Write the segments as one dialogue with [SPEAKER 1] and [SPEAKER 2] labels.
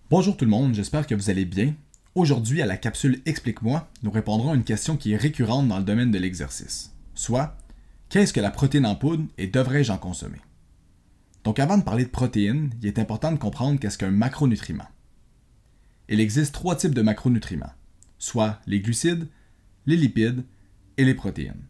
[SPEAKER 1] Bonjour tout le monde, j'espère que vous allez bien. Aujourd'hui, à la capsule Explique-moi, nous répondrons à une question qui est récurrente dans le domaine de l'exercice. Soit, qu'est-ce que la protéine en poudre et devrais-je en consommer? Donc avant de parler de protéines, il est important de comprendre qu'est-ce qu'un macronutriment. Il existe trois types de macronutriments, soit les glucides, les lipides et les protéines.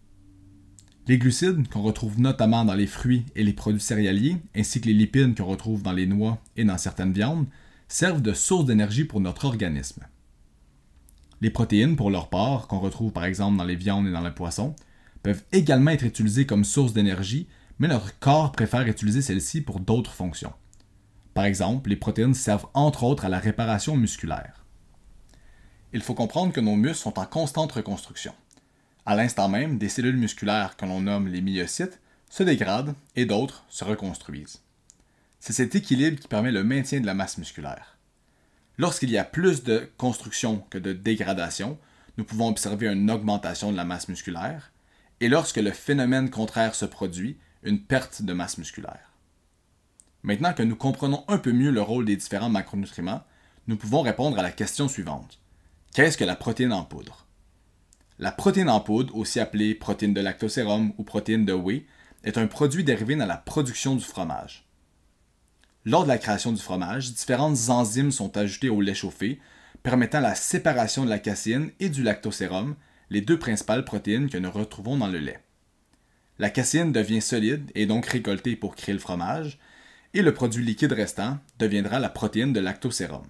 [SPEAKER 1] Les glucides, qu'on retrouve notamment dans les fruits et les produits céréaliers, ainsi que les lipides qu'on retrouve dans les noix et dans certaines viandes, servent de source d'énergie pour notre organisme. Les protéines, pour leur part, qu'on retrouve par exemple dans les viandes et dans le poisson, peuvent également être utilisées comme source d'énergie, mais notre corps préfère utiliser celles-ci pour d'autres fonctions. Par exemple, les protéines servent entre autres à la réparation musculaire. Il faut comprendre que nos muscles sont en constante reconstruction. À l'instant même, des cellules musculaires que l'on nomme les myocytes se dégradent et d'autres se reconstruisent. C'est cet équilibre qui permet le maintien de la masse musculaire. Lorsqu'il y a plus de construction que de dégradation, nous pouvons observer une augmentation de la masse musculaire, et lorsque le phénomène contraire se produit, une perte de masse musculaire. Maintenant que nous comprenons un peu mieux le rôle des différents macronutriments, nous pouvons répondre à la question suivante. Qu'est-ce que la protéine en poudre? La protéine en poudre, aussi appelée protéine de lactosérum ou protéine de whey, est un produit dérivé dans la production du fromage. Lors de la création du fromage, différentes enzymes sont ajoutées au lait chauffé, permettant la séparation de la caséine et du lactosérum, les deux principales protéines que nous retrouvons dans le lait. La caséine devient solide et donc récoltée pour créer le fromage, et le produit liquide restant deviendra la protéine de lactosérum.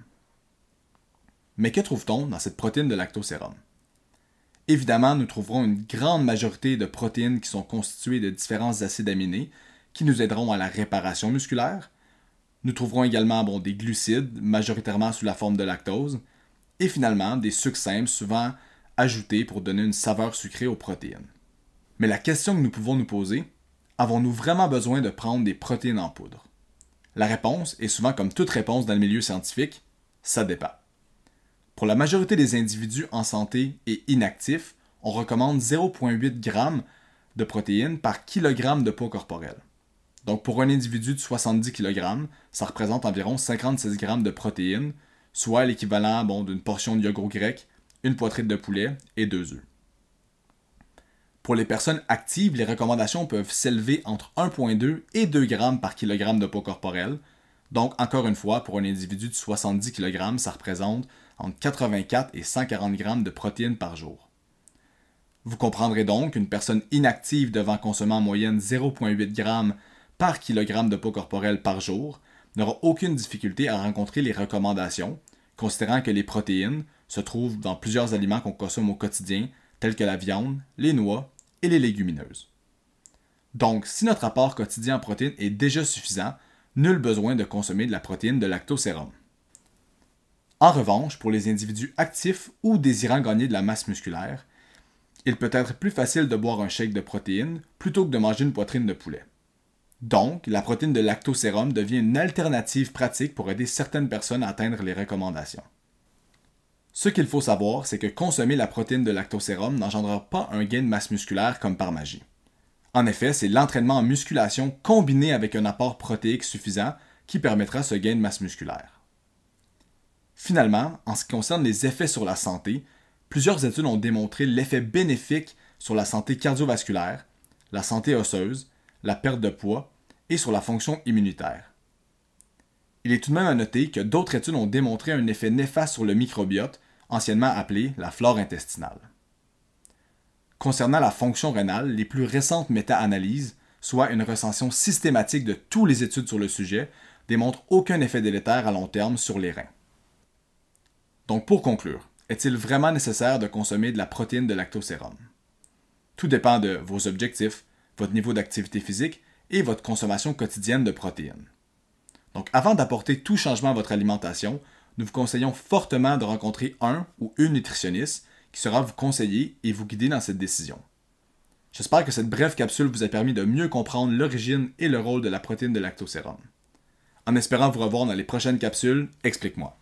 [SPEAKER 1] Mais que trouve-t-on dans cette protéine de lactosérum? Évidemment, nous trouverons une grande majorité de protéines qui sont constituées de différents acides aminés qui nous aideront à la réparation musculaire. Nous trouverons également des glucides, majoritairement sous la forme de lactose, et finalement des sucres simples souvent ajoutés pour donner une saveur sucrée aux protéines. Mais la question que nous pouvons nous poser, avons-nous vraiment besoin de prendre des protéines en poudre? La réponse est souvent comme toute réponse dans le milieu scientifique, ça dépend. Pour la majorité des individus en santé et inactifs, on recommande 0,8 g de protéines par kilogramme de poids corporel. Donc pour un individu de 70 kg, ça représente environ 56 g de protéines, soit l'équivalent d'une portion de yogourt grec, une poitrine de poulet et 2 œufs. Pour les personnes actives, les recommandations peuvent s'élever entre 1,2 et 2 g par kilogramme de poids corporel. Donc encore une fois, pour un individu de 70 kg, ça représente entre 84 et 140 g de protéines par jour. Vous comprendrez donc qu'une personne inactive devant consommer en moyenne 0,8 g par kilogramme de poids corporel par jour n'aura aucune difficulté à rencontrer les recommandations, considérant que les protéines se trouvent dans plusieurs aliments qu'on consomme au quotidien, tels que la viande, les noix et les légumineuses. Donc, si notre apport quotidien en protéines est déjà suffisant, nul besoin de consommer de la protéine de lactosérum. En revanche, pour les individus actifs ou désirant gagner de la masse musculaire, il peut être plus facile de boire un shake de protéines plutôt que de manger une poitrine de poulet. Donc, la protéine de lactosérum devient une alternative pratique pour aider certaines personnes à atteindre les recommandations. Ce qu'il faut savoir, c'est que consommer la protéine de lactosérum n'engendrera pas un gain de masse musculaire comme par magie. En effet, c'est l'entraînement en musculation combiné avec un apport protéique suffisant qui permettra ce gain de masse musculaire. Finalement, en ce qui concerne les effets sur la santé, plusieurs études ont démontré l'effet bénéfique sur la santé cardiovasculaire, la santé osseuse, la perte de poids et sur la fonction immunitaire. Il est tout de même à noter que d'autres études ont démontré un effet néfaste sur le microbiote, anciennement appelé la flore intestinale. Concernant la fonction rénale, les plus récentes méta-analyses, soit une recension systématique de toutes les études sur le sujet, démontrent aucun effet délétère à long terme sur les reins. Donc pour conclure, est-il vraiment nécessaire de consommer de la protéine de lactosérum? Tout dépend de vos objectifs, votre niveau d'activité physique et votre consommation quotidienne de protéines. Donc avant d'apporter tout changement à votre alimentation, nous vous conseillons fortement de rencontrer un ou une nutritionniste qui saura vous conseiller et vous guider dans cette décision. J'espère que cette brève capsule vous a permis de mieux comprendre l'origine et le rôle de la protéine de lactosérum. En espérant vous revoir dans les prochaines capsules, explique-moi.